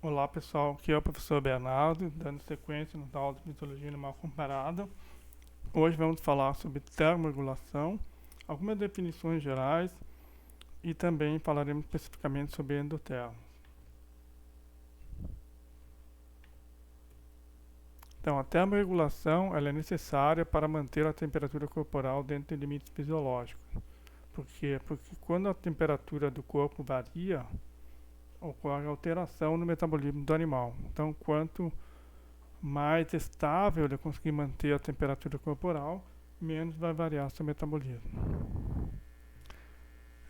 Olá pessoal, aqui é o professor Bernardo, dando sequência nas aulas de Fisiologia Animal Comparada. Hoje vamos falar sobre termorregulação, algumas definições gerais e também falaremos especificamente sobre endotermos. Então, a termorregulação ela é necessária para manter a temperatura corporal dentro de limites fisiológicos. Por quê? Porque quando a temperatura do corpo varia, ocorre alteração no metabolismo do animal. Então, quanto mais estável ele conseguir manter a temperatura corporal, menos vai variar seu metabolismo.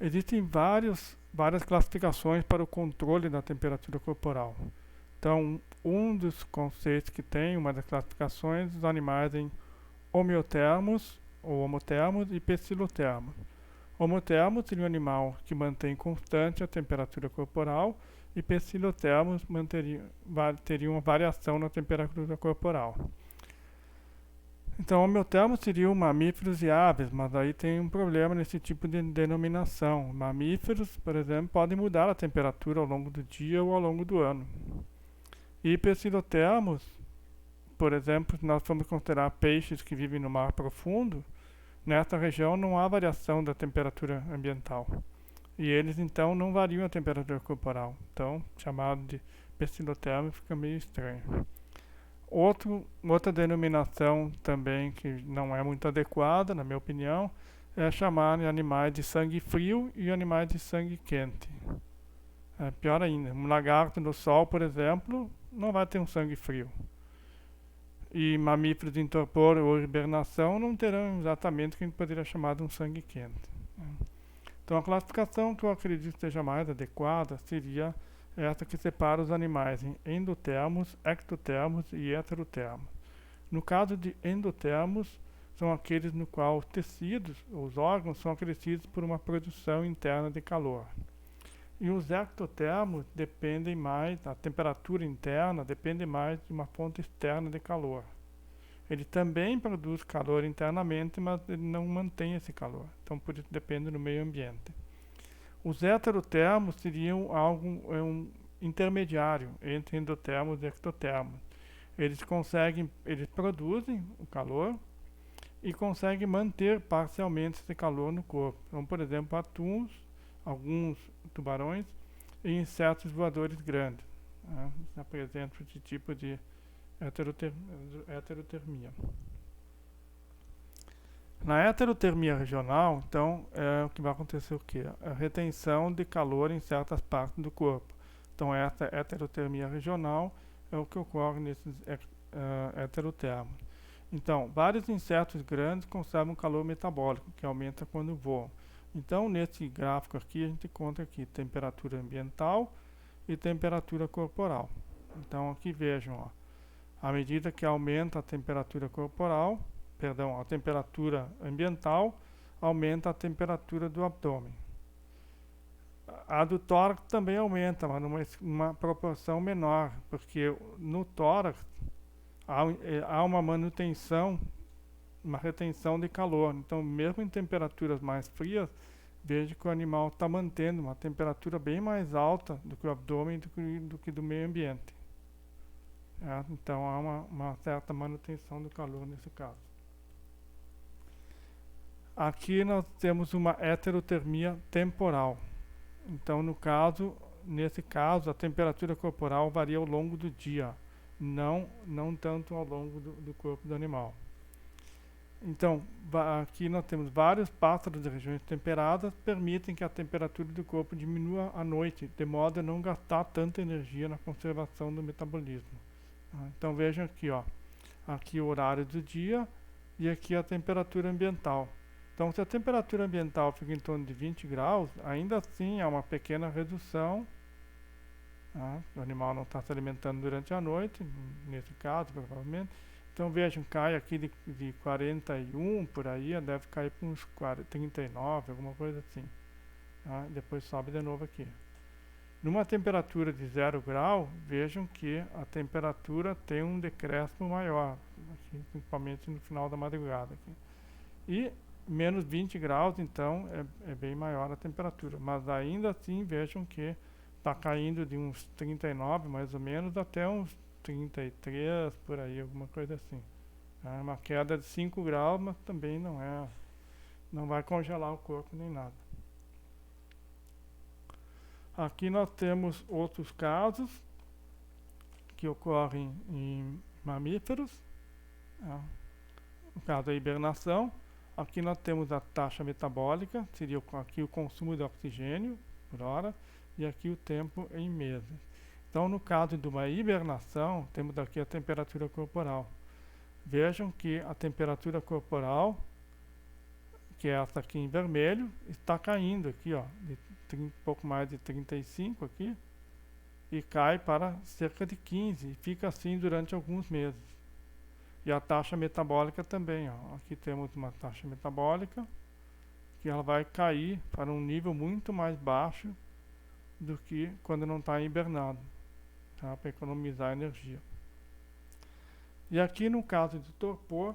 Existem várias classificações para o controle da temperatura corporal. Então, um dos conceitos que tem, uma das classificações dos animais em homeotermos ou homotermos e pecilotermos. Homotermos seria um animal que mantém constante a temperatura corporal e pecilotermos teriam uma variação na temperatura corporal. Então, homeotermos seriam mamíferos e aves, mas aí tem um problema nesse tipo de denominação. Mamíferos, por exemplo, podem mudar a temperatura ao longo do dia ou ao longo do ano. E pecilotermos, por exemplo, se nós formos considerar peixes que vivem no mar profundo, nessa região não há variação da temperatura ambiental. E eles então não variam a temperatura corporal. Então, chamado de pecilotermo fica meio estranho. Outra denominação também que não é muito adequada, na minha opinião, é chamar animais de sangue frio e animais de sangue quente. É pior ainda, um lagarto no sol, por exemplo, não vai ter um sangue frio. E mamíferos em torpor ou hibernação não terão exatamente o que a gente poderia chamar de um sangue quente. Então a classificação que eu acredito seja mais adequada seria essa que separa os animais em endotermos, ectotermos e heterotermos. No caso de endotermos, são aqueles no qual os tecidos, os órgãos, são acrescidos por uma produção interna de calor. E os ectotermos dependem mais, a temperatura interna depende mais de uma fonte externa de calor. Ele também produz calor internamente, mas ele não mantém esse calor. Então, por isso depende do meio ambiente. Os heterotermos seriam um intermediário entre endotermos e ectotermos. Eles produzem o calor e conseguem manter parcialmente esse calor no corpo. Então, por exemplo, atuns, alguns tubarões e insetos voadores grandes, né, apresentam esse tipo de heterotermia. Na heterotermia regional, então, é o que vai acontecer o quê? A retenção de calor em certas partes do corpo. Então, essa heterotermia regional é o que ocorre nesses heterotermos. Então, vários insetos grandes conservam calor metabólico, que aumenta quando voam. Então, nesse gráfico aqui, a gente conta aqui temperatura ambiental e temperatura corporal. Então, aqui vejam, ó, à medida que aumenta a temperatura corporal, a temperatura ambiental, aumenta a temperatura do abdômen. A do tórax também aumenta, mas numa proporção menor, porque no tórax há uma manutenção, uma retenção de calor. Então, mesmo em temperaturas mais frias, veja que o animal está mantendo uma temperatura bem mais alta do que o abdômen do que do meio ambiente. Então, há uma certa manutenção do calor nesse caso. Aqui nós temos uma heterotermia temporal. Então, nesse caso, a temperatura corporal varia ao longo do dia, não tanto ao longo do corpo do animal. Então, aqui nós temos vários pássaros de regiões temperadas permitem que a temperatura do corpo diminua à noite, de modo a não gastar tanta energia na conservação do metabolismo. Então vejam aqui, ó, aqui o horário do dia e aqui a temperatura ambiental. Então, se a temperatura ambiental fica em torno de 20 graus, ainda assim há uma pequena redução. O animal não está se alimentando durante a noite, nesse caso, provavelmente. Então, vejam, cai aqui de 41 por aí, deve cair para uns 39, alguma coisa assim. Depois sobe de novo aqui. Numa temperatura de 0 grau, vejam que a temperatura tem um decréscimo maior, aqui, principalmente no final da madrugada. Aqui. E menos 20 graus, então, é bem maior a temperatura. Mas ainda assim, vejam que está caindo de uns 39 mais ou menos até uns 33 por aí, alguma coisa assim. É uma queda de 5 graus, mas também não vai congelar o corpo nem nada. Aqui nós temos outros casos que ocorrem em mamíferos, no caso da hibernação. Aqui nós temos a taxa metabólica, seria aqui o consumo de oxigênio por hora, e aqui o tempo em meses. Então, no caso de uma hibernação, temos aqui a temperatura corporal. Vejam que a temperatura corporal, que é essa aqui em vermelho, está caindo aqui, ó, de pouco mais de 35 aqui, e cai para cerca de 15, e fica assim durante alguns meses. E a taxa metabólica também, ó. Aqui temos uma taxa metabólica que ela vai cair para um nível muito mais baixo do que quando não está hibernado, tá? Para economizar energia. E aqui no caso de torpor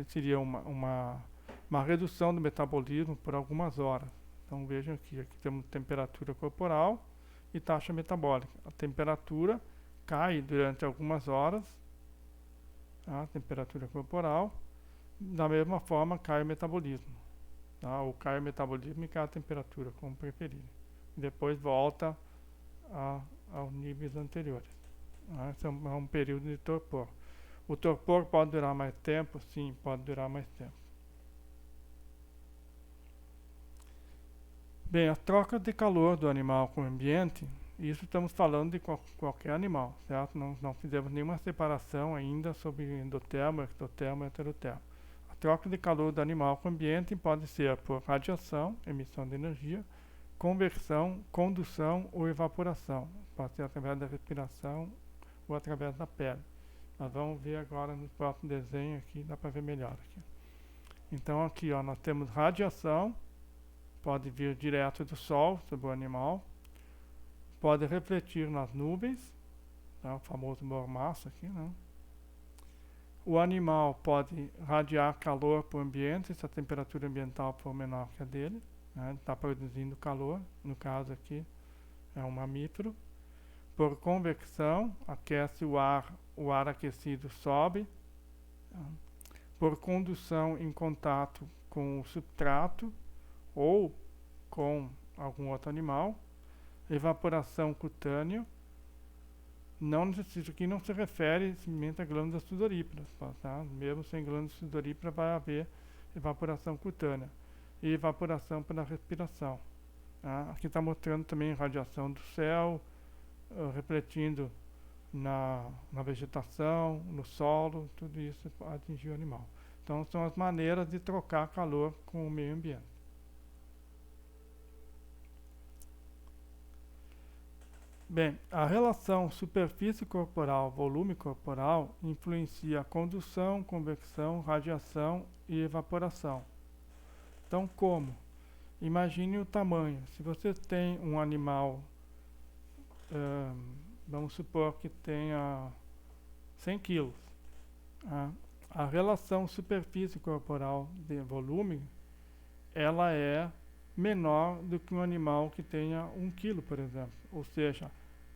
seria uma redução do metabolismo por algumas horas. Então vejam aqui temos temperatura corporal e taxa metabólica. A temperatura cai durante algumas horas, a temperatura corporal, da mesma forma cai o metabolismo, tá? Ou cai o metabolismo e cai a temperatura, como preferir. Depois volta aos níveis anteriores. Esse é um período de torpor. O torpor pode durar mais tempo? Sim, pode durar mais tempo. Bem, a troca de calor do animal com o ambiente, isso estamos falando de qualquer animal, certo? Não fizemos nenhuma separação ainda sobre endotermo, ectotermo e heterotermo. A troca de calor do animal com o ambiente pode ser por radiação, emissão de energia, conversão, condução ou evaporação. Pode ser através da respiração ou através da pele. Nós vamos ver agora no próximo desenho aqui, dá para ver melhor aqui. Então aqui, ó, nós temos radiação, pode vir direto do sol sobre o animal, pode refletir nas nuvens, tá? O famoso mormaço aqui, né? O animal pode radiar calor para o ambiente se a temperatura ambiental for menor que a dele, né? Ele está produzindo calor, no caso aqui é um mamífero. Por convecção, aquece o ar aquecido sobe. Tá? Por condução em contato com o substrato ou com algum outro animal. Evaporação cutânea. Isso aqui não se refere simplesmente a glândulas sudoríparas, tá? Mesmo sem glândulas sudoríparas vai haver evaporação cutânea. E evaporação pela respiração. Tá? Aqui está mostrando também radiação do céu, refletindo na vegetação, no solo, tudo isso pode atingir o animal. Então são as maneiras de trocar calor com o meio ambiente. Bem, a relação superfície corporal, volume corporal influencia a condução, convecção, radiação e evaporação. Então como? Imagine o tamanho. Se você tem um animal, vamos supor que tenha 100 quilos, a relação superfície corporal de volume, ela é menor do que um animal que tenha 1 quilo, por exemplo. Ou seja,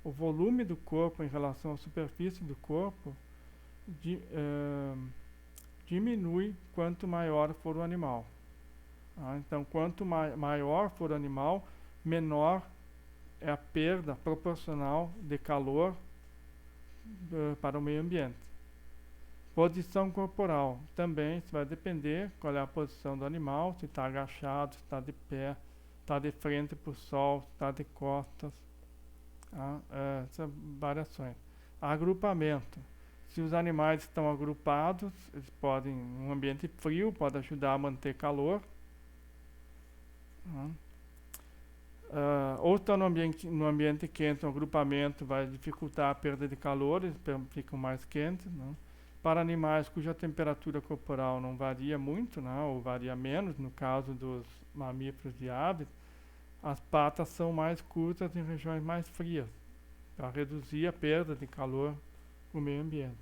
o volume do corpo em relação à superfície do corpo diminui quanto maior for o animal. Então, quanto maior for o animal, menor é a perda proporcional de calor para o meio ambiente. Posição corporal. Também isso vai depender qual é a posição do animal, se está agachado, se está de pé, está de frente para o sol, se está de costas. Essas variações. Agrupamento. Se os animais estão agrupados, eles podem, um ambiente frio pode ajudar a manter calor. Ou está no ambiente quente, um agrupamento vai dificultar a perda de calor, eles ficam mais quentes. Né? Para animais cuja temperatura corporal não varia muito, né, ou varia menos, no caso dos mamíferos e aves, as patas são mais curtas em regiões mais frias, para reduzir a perda de calor no meio ambiente.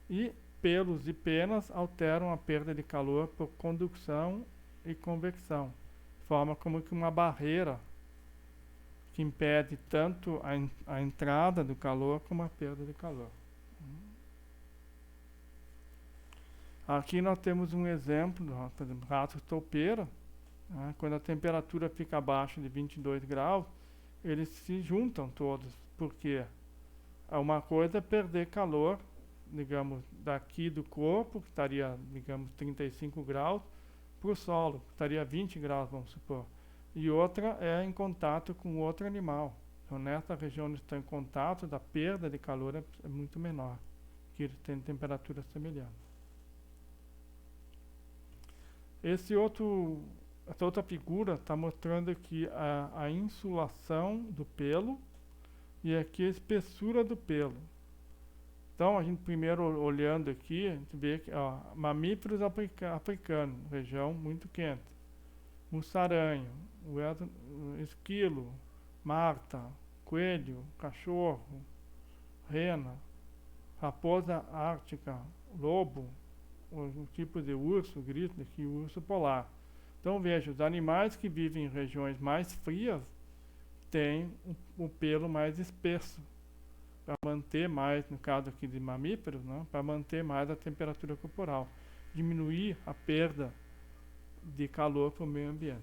E pelos e penas alteram a perda de calor por condução e convecção, forma como que uma barreira que impede tanto a entrada do calor como a perda de calor. Aqui nós temos um exemplo do rato toupeiro, né? Quando a temperatura fica abaixo de 22 graus, eles se juntam todos, porque uma coisa é perder calor, digamos, daqui do corpo, que estaria, digamos, 35 graus, para o solo, que estaria 20 graus, vamos supor. E outra é em contato com outro animal. Então, nessa região onde está em contato, a perda de calor é muito menor, que eles têm temperatura semelhante. Essa outra figura está mostrando aqui a insulação do pelo e aqui a espessura do pelo. Então, a gente primeiro olhando aqui, a gente vê que mamíferos africanos, região muito quente. Mussaranho, esquilo, marta, coelho, cachorro, rena, raposa ártica, lobo, o tipo de urso, grito aqui, urso polar. Então veja, os animais que vivem em regiões mais frias têm o pelo mais espesso, para manter mais, no caso aqui de mamíferos, né, para manter mais a temperatura corporal, diminuir a perda de calor para o meio ambiente.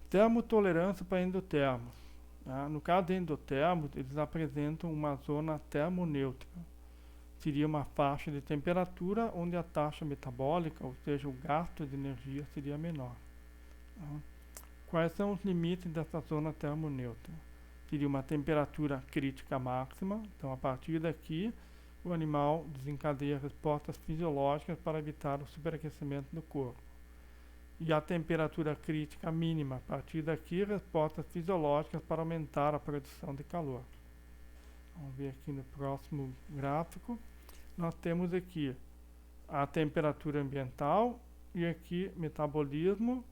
Termotolerância para endotermos. Tá? No caso de endotermos, eles apresentam uma zona termoneutra. Seria uma faixa de temperatura onde a taxa metabólica, ou seja, o gasto de energia, seria menor. Tá? Quais são os limites dessa zona termoneutra? Seria uma temperatura crítica máxima, então a partir daqui o animal desencadeia respostas fisiológicas para evitar o superaquecimento do corpo. E a temperatura crítica mínima, a partir daqui respostas fisiológicas para aumentar a produção de calor. Vamos ver aqui no próximo gráfico. Nós temos aqui a temperatura ambiental e aqui metabolismo,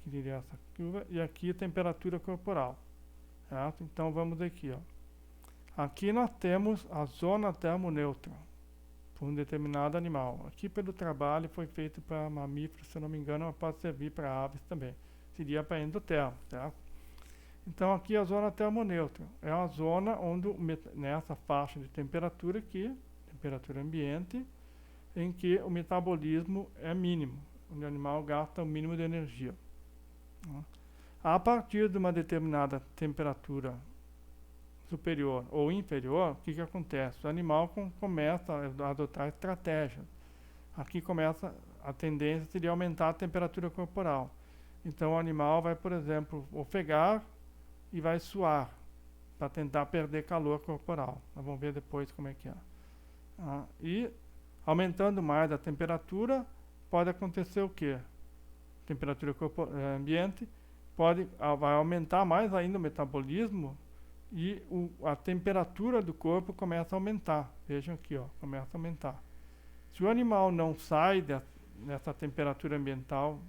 que diria essa curva, e aqui a temperatura corporal. Certo? Então vamos aqui. Aqui nós temos a zona termoneutra por um determinado animal. Aqui pelo trabalho foi feito para mamíferos, se não me engano, mas pode servir para aves também. Seria para endotermo, certo? Então aqui a zona termoneutra é uma zona onde, nessa faixa de temperatura aqui, temperatura ambiente, em que o metabolismo é mínimo, onde o animal gasta o mínimo de energia. A partir de uma determinada temperatura superior ou inferior, o que acontece? O animal começa a adotar estratégias. Aqui começa, a tendência seria aumentar a temperatura corporal. Então o animal vai, por exemplo, ofegar e vai suar, para tentar perder calor corporal. Nós vamos ver depois como é que é. E aumentando mais a temperatura, pode acontecer o quê? Temperatura ambiente, vai aumentar mais ainda o metabolismo e a temperatura do corpo começa a aumentar. Vejam aqui, começa a aumentar. Se o animal não sai dessa temperatura ambiental,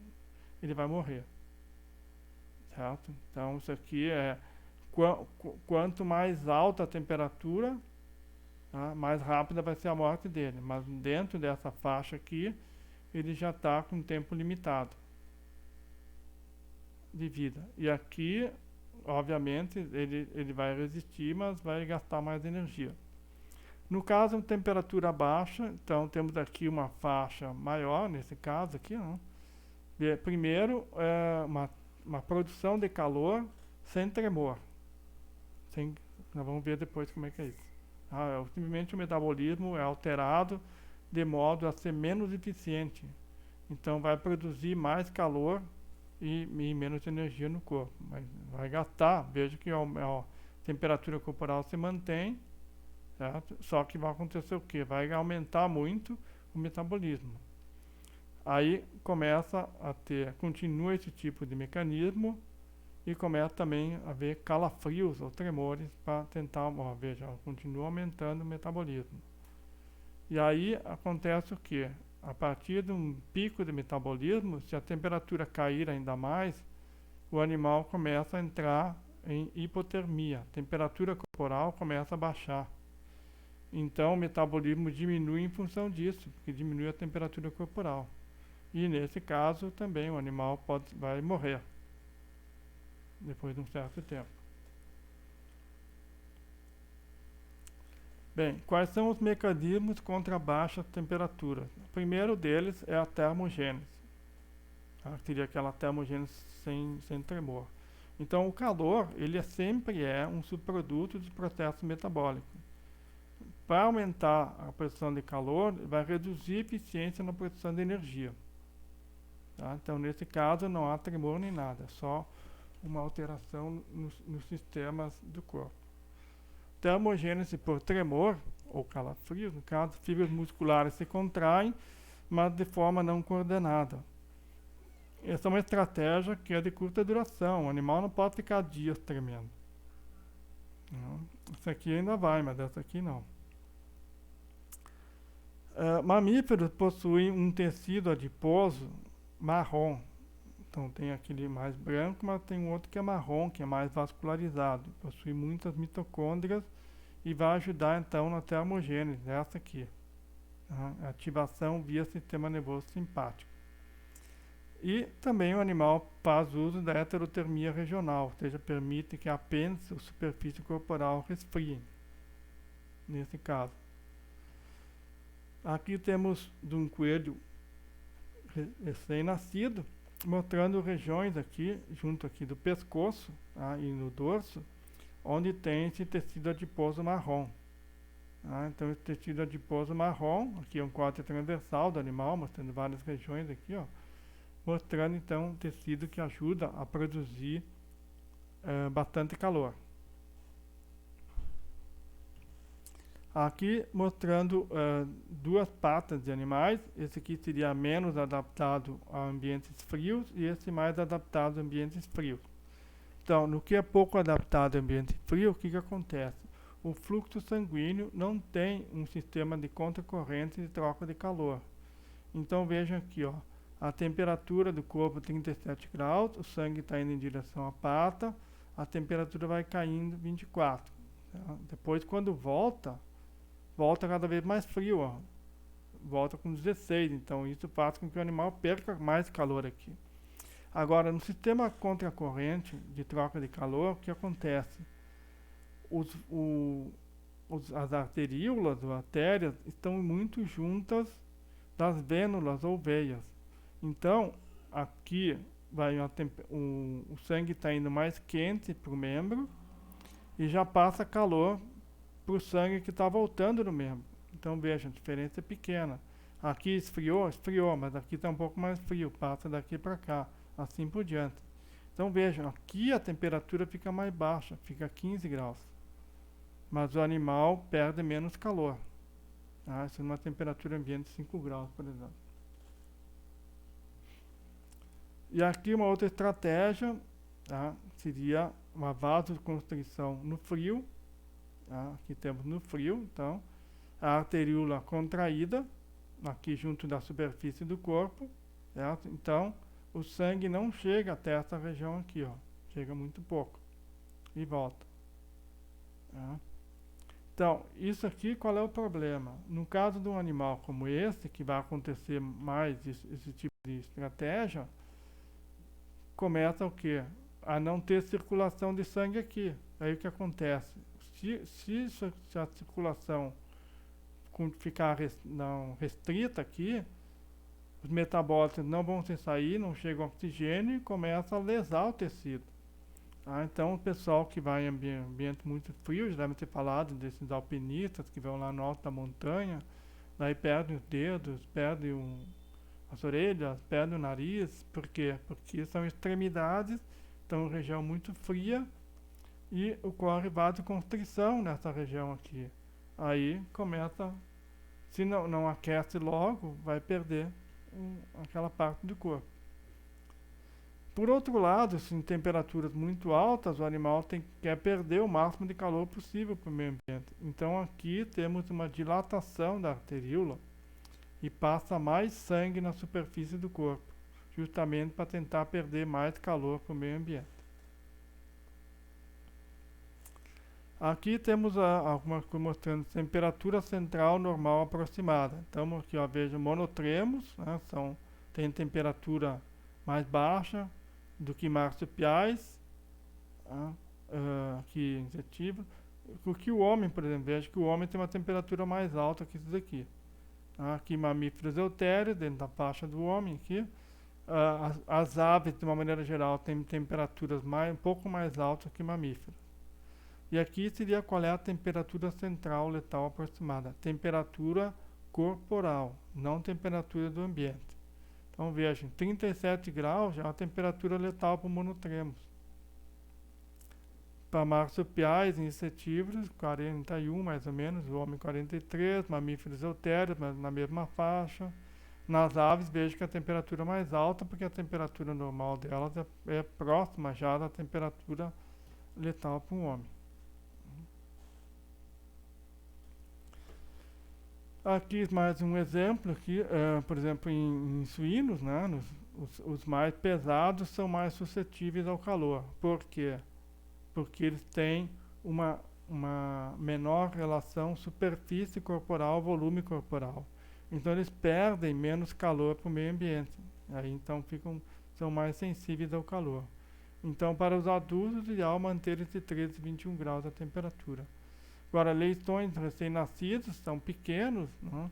ele vai morrer. Certo? Então isso aqui é quanto mais alta a temperatura, tá, mais rápida vai ser a morte dele. Mas dentro dessa faixa aqui, ele já está com tempo limitado de vida. E aqui, obviamente, ele vai resistir, mas vai gastar mais energia. No caso, temperatura baixa, então temos aqui uma faixa maior, nesse caso aqui, não? Primeiro, uma produção de calor sem tremor. Nós vamos ver depois como é que é isso. Simplesmente o metabolismo é alterado de modo a ser menos eficiente. Então vai produzir mais calor e menos energia no corpo. Mas vai gastar, veja que a temperatura corporal se mantém, certo? Só que vai acontecer o quê? Vai aumentar muito o metabolismo. Aí continua esse tipo de mecanismo e começa também a haver calafrios ou tremores para tentar, continua aumentando o metabolismo. E aí acontece o quê? A partir de um pico de metabolismo, se a temperatura cair ainda mais, o animal começa a entrar em hipotermia, a temperatura corporal começa a baixar. Então o metabolismo diminui em função disso, porque diminui a temperatura corporal. E nesse caso também o animal vai morrer depois de um certo tempo. Bem, quais são os mecanismos contra a baixa temperatura? O primeiro deles é a termogênese. Seria aquela termogênese sem tremor. Então o calor, sempre é um subproduto dos processos metabólicos. Para aumentar a produção de calor, vai reduzir a eficiência na produção de energia. Tá? Então nesse caso não há tremor nem nada, é só uma alteração nos sistemas do corpo. Termogênese por tremor, ou calafrios, no caso, fibras musculares se contraem, mas de forma não coordenada. Essa é uma estratégia que é de curta duração, o animal não pode ficar dias tremendo. Não. Essa aqui ainda vai, mas essa aqui não. Mamíferos possuem um tecido adiposo marrom. Então tem aquele mais branco, mas tem um outro que é marrom, que é mais vascularizado. Possui muitas mitocôndrias e vai ajudar então na termogênese, essa aqui. Ativação via sistema nervoso simpático. E também o animal faz uso da heterotermia regional, ou seja, permite que a apêndice ou superfície corporal resfriem, nesse caso. Aqui temos de um coelho recém-nascido, mostrando regiões aqui, junto aqui do pescoço, e no dorso, onde tem esse tecido adiposo marrom. Então esse tecido adiposo marrom, aqui é um corte transversal do animal, mostrando várias regiões aqui, mostrando então um tecido que ajuda a produzir bastante calor. Aqui mostrando duas patas de animais. Esse aqui seria menos adaptado a ambientes frios e esse mais adaptado a ambientes frios. Então, no que é pouco adaptado a ambiente frio, o que acontece? O fluxo sanguíneo não tem um sistema de contracorrente de troca de calor. Então vejam aqui, a temperatura do corpo 37 graus, o sangue está indo em direção à pata, a temperatura vai caindo 24. Tá? Depois, quando volta cada vez mais frio, volta com 16, então isso faz com que o animal perca mais calor aqui. Agora, no sistema contracorrente de troca de calor, o que acontece? As arteríolas ou artérias estão muito juntas das vênulas ou veias. Então, aqui o sangue está indo mais quente para o membro e já passa calor para o sangue que está voltando no membro. Então veja, a diferença é pequena. Aqui esfriou, mas aqui está um pouco mais frio, passa daqui para cá, assim por diante. Então vejam, aqui a temperatura fica mais baixa, fica 15 graus. Mas o animal perde menos calor. Isso numa temperatura ambiente de 5 graus, por exemplo. E aqui uma outra estratégia seria uma vasoconstrição no frio. Aqui temos no frio, então, a arteríola contraída, aqui junto da superfície do corpo, certo? Então, o sangue não chega até essa região aqui, chega muito pouco e volta. Então, isso aqui, qual é o problema? No caso de um animal como esse, que vai acontecer mais esse tipo de estratégia, começa o quê? A não ter circulação de sangue aqui. Aí o que acontece? Se a circulação ficar restrita aqui, os metabólitos não vão se sair, não chega oxigênio e começa a lesar o tecido. Então o pessoal que vai em ambiente muito frio, já deve ter falado desses alpinistas que vão lá no alto da montanha, daí perdem os dedos, perdem as orelhas, perdem o nariz. Por quê? Porque são extremidades, estão em região muito fria e ocorre vasoconstrição nessa região aqui. Aí começa, se não aquece logo, vai perder aquela parte do corpo. Por outro lado, se em temperaturas muito altas, o animal quer perder o máximo de calor possível para o meio ambiente. Então aqui temos uma dilatação da arteríola e passa mais sangue na superfície do corpo, justamente para tentar perder mais calor para o meio ambiente. Aqui temos algumas coisas mostrando temperatura central normal aproximada. Então aqui veja monotremos, são tem temperatura mais baixa do que marsupiais, aqui insetívoros. O que o homem, por exemplo, veja que o homem tem uma temperatura mais alta que isso daqui. Aqui mamíferos eutérios, dentro da faixa do homem aqui. As aves, de uma maneira geral, têm temperaturas um pouco mais altas que mamíferos. E aqui seria qual é a temperatura central letal aproximada. Temperatura corporal, não temperatura do ambiente. Então vejam, 37 graus já é uma temperatura letal para o monotremos. Para marsupiais e insetívoros, 41 mais ou menos, o homem 43, mamíferos eutérios, mas na mesma faixa. Nas aves, vejo que a temperatura é mais alta, porque a temperatura normal delas é próxima já da temperatura letal para o homem. Aqui mais um exemplo, aqui, por exemplo, em suínos, né, os mais pesados são mais suscetíveis ao calor. Por quê? Porque eles têm uma menor relação superfície corporal, volume corporal. Então eles perdem menos calor para o meio ambiente. Aí então são mais sensíveis ao calor. Então para os adultos é ideal manter entre 13 e 21 graus a temperatura. Agora, leitões recém-nascidos são pequenos, né?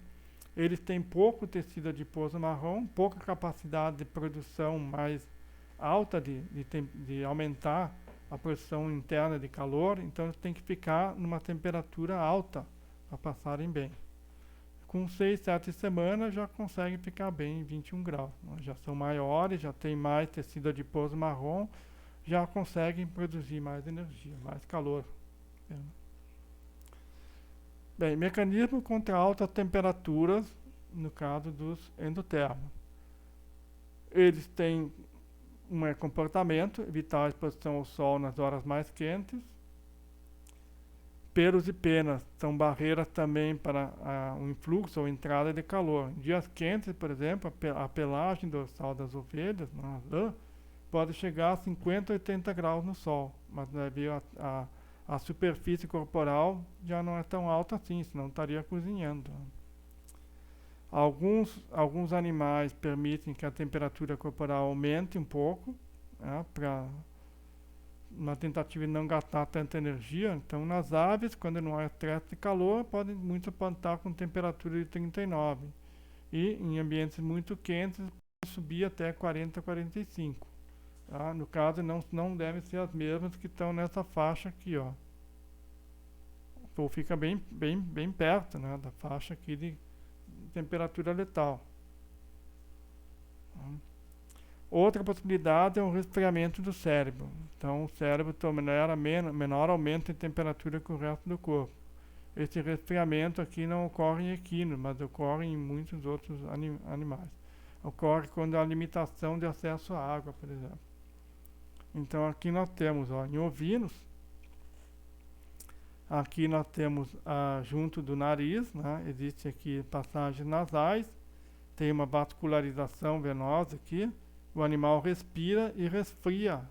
Eles têm pouco tecido adiposo marrom, pouca capacidade de produção mais alta de aumentar a produção interna de calor, então eles têm que ficar numa temperatura alta para passarem bem. Com 6, 7 semanas já conseguem ficar bem em 21 graus. Né? Já são maiores, já tem mais tecido adiposo marrom, já conseguem produzir mais energia, mais calor. Bem, mecanismo contra altas temperaturas, no caso dos endotermos. Eles têm um comportamento, evitar a exposição ao sol nas horas mais quentes. Pelos e penas são barreiras também para o influxo ou entrada de calor. Em dias quentes, por exemplo, a pelagem dorsal das ovelhas, na lã, pode chegar a 50, 80 graus no sol, mas devido a superfície corporal já não é tão alta assim, senão estaria cozinhando. Alguns animais permitem que a temperatura corporal aumente um pouco, né, para uma tentativa de não gastar tanta energia. Então, nas aves, quando não há estresse de calor, podem muito plantar com temperatura de 39. E em ambientes muito quentes, pode subir até 40, 45. Tá? No caso, não devem ser as mesmas que estão nessa faixa aqui, ó. Ou fica bem perto, né, da faixa aqui de temperatura letal. Outra possibilidade é o resfriamento do cérebro. Então, o cérebro tolera menor aumento de temperatura que o resto do corpo. Esse resfriamento aqui não ocorre em equinos, mas ocorre em muitos outros animais. Ocorre quando há limitação de acesso à água, por exemplo. Então, aqui nós temos, ó, em ovinos, aqui nós temos junto do nariz, né, existe aqui passagens nasais, tem uma vascularização venosa aqui, o animal respira e resfria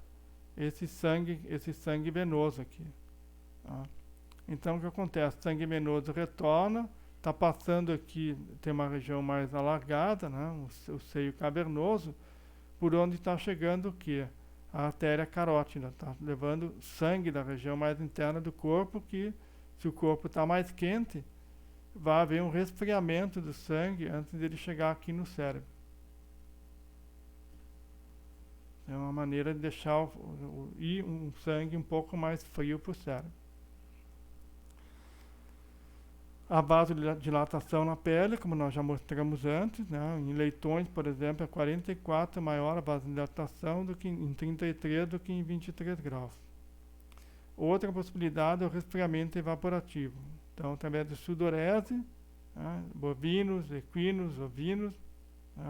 esse sangue venoso aqui. Tá? Então o que acontece? O sangue venoso retorna, está passando aqui, tem uma região mais alargada, né, o seio cavernoso, por onde está chegando o quê? A artéria carótida, está levando sangue da região mais interna do corpo, que se o corpo está mais quente, vai haver um resfriamento do sangue antes dele chegar aqui no cérebro. É uma maneira de deixar um sangue um pouco mais frio para o cérebro. A vasodilatação na pele, como nós já mostramos antes, né? Em leitões, por exemplo, é 44 maior a vasodilatação em 33 do que em 23 graus. Outra possibilidade é o resfriamento evaporativo. Então, através de sudorese, né? Bovinos, equinos, ovinos.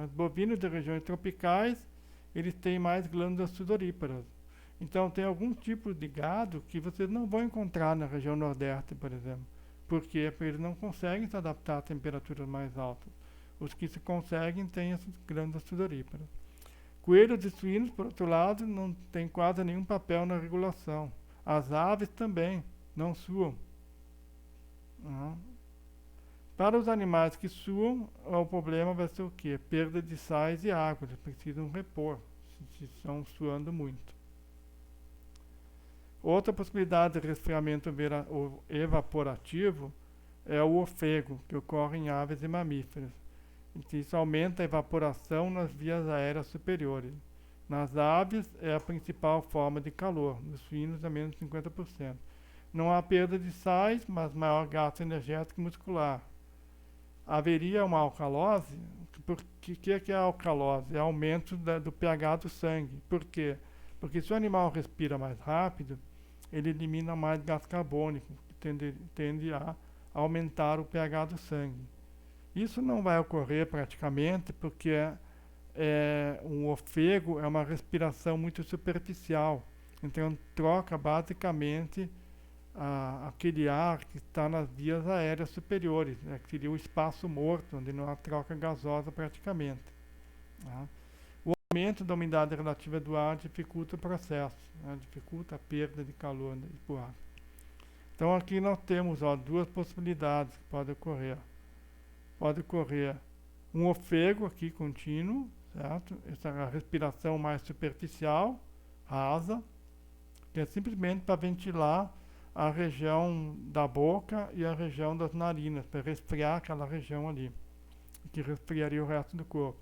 Os bovinos de regiões tropicais, eles têm mais glândulas sudoríparas. Então, tem algum tipo de gado que vocês não vão encontrar na região nordeste, por exemplo. Por quê? Porque eles não conseguem se adaptar a temperaturas mais altas. Os que se conseguem têm essas glândulas sudoríparas. Coelhos e suínos, por outro lado, não têm quase nenhum papel na regulação. As aves também não suam. Para os animais que suam, o problema vai ser o quê? Perda de sais e água, eles precisam repor, se estão suando muito. Outra possibilidade de resfriamento evaporativo é o ofego, que ocorre em aves e mamíferos. Isso aumenta a evaporação nas vias aéreas superiores. Nas aves, é a principal forma de calor, nos suínos é menos de 50%. Não há perda de sais, mas maior gasto energético muscular. Haveria uma alcalose? O que é a alcalose? É aumento do pH do sangue. Por quê? Porque se o animal respira mais rápido, ele elimina mais gás carbônico, que tende a aumentar o pH do sangue. Isso não vai ocorrer praticamente porque um ofego é uma respiração muito superficial. Então troca basicamente aquele ar que está nas vias aéreas superiores, né, que seria o espaço morto, onde não há troca gasosa praticamente. Tá? O aumento da umidade relativa do ar dificulta o processo, né, dificulta a perda de calor do ar. Então aqui nós temos duas possibilidades que podem ocorrer. Pode ocorrer um ofego aqui contínuo, certo? Essa é a respiração mais superficial, rasa, que é simplesmente para ventilar a região da boca e a região das narinas, para resfriar aquela região ali, que resfriaria o resto do corpo.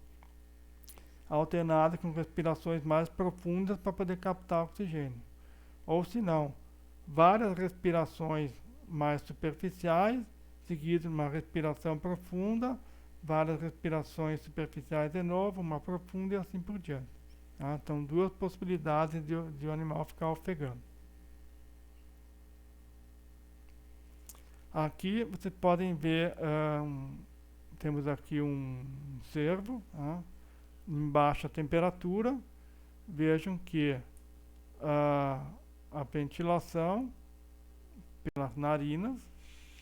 Alternada com respirações mais profundas para poder captar oxigênio. Ou se não, várias respirações mais superficiais, seguidas de uma respiração profunda, várias respirações superficiais de novo, uma profunda e assim por diante. Tá? Então, duas possibilidades de o animal ficar ofegando. Aqui vocês podem ver, temos aqui um cervo, em baixa temperatura. Vejam que a ventilação pelas narinas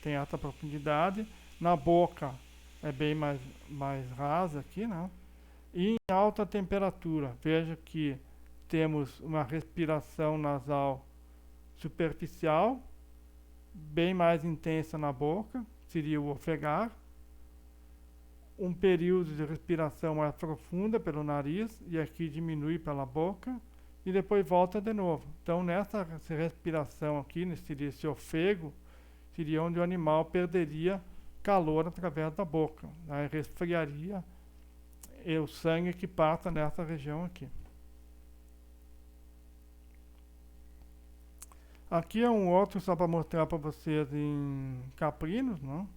tem alta profundidade, na boca é bem mais rasa aqui, né? E em alta temperatura, veja que temos uma respiração nasal superficial, bem mais intensa na boca, seria o ofegar, um período de respiração mais profunda pelo nariz, e aqui diminui pela boca, e depois volta de novo. Então nessa respiração aqui, nesse ofego, seria onde o animal perderia calor através da boca, né? Resfriaria o sangue que passa nessa região aqui. Aqui é um outro só para mostrar para vocês em caprinos, né?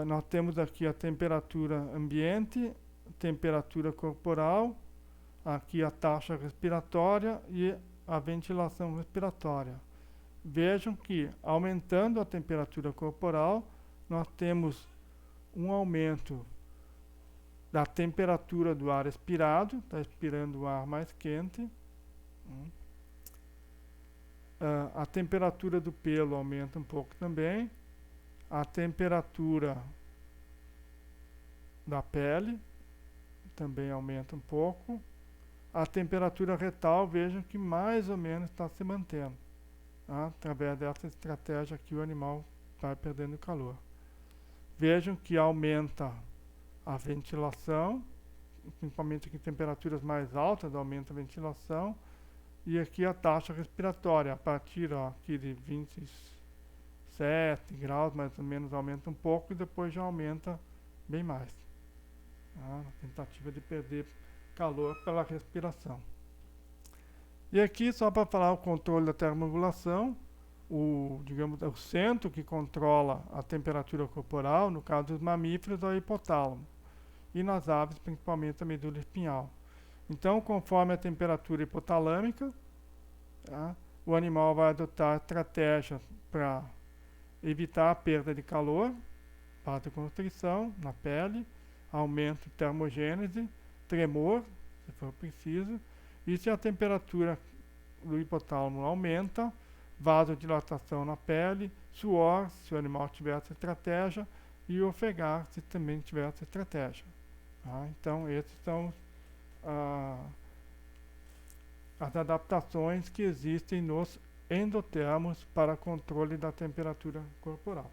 Nós temos aqui a temperatura ambiente, temperatura corporal, aqui a taxa respiratória e a ventilação respiratória. Vejam que, aumentando a temperatura corporal, nós temos um aumento da temperatura do ar expirado, está expirando o ar mais quente. A temperatura do pelo aumenta um pouco também. A temperatura da pele também aumenta um pouco. A temperatura retal, vejam que mais ou menos está se mantendo. Através dessa estratégia aqui o animal vai perdendo calor. Vejam que aumenta a ventilação, principalmente aqui em temperaturas mais altas aumenta a ventilação, e aqui a taxa respiratória, a partir aqui de 27 graus mais ou menos aumenta um pouco e depois já aumenta bem mais. A tentativa de perder calor pela respiração. E aqui, só para falar o controle da termorregulação, o centro que controla a temperatura corporal, no caso dos mamíferos, é o hipotálamo. E nas aves, principalmente a medula espinhal. Então, conforme a temperatura hipotalâmica, o animal vai adotar estratégias para evitar a perda de calor, vasoconstrição na pele, aumento de termogênese, tremor, se for preciso, e se a temperatura do hipotálamo aumenta, vasodilatação na pele, suor, se o animal tiver essa estratégia, e ofegar, se também tiver essa estratégia. Então, esses são as adaptações que existem nos endotermos para controle da temperatura corporal.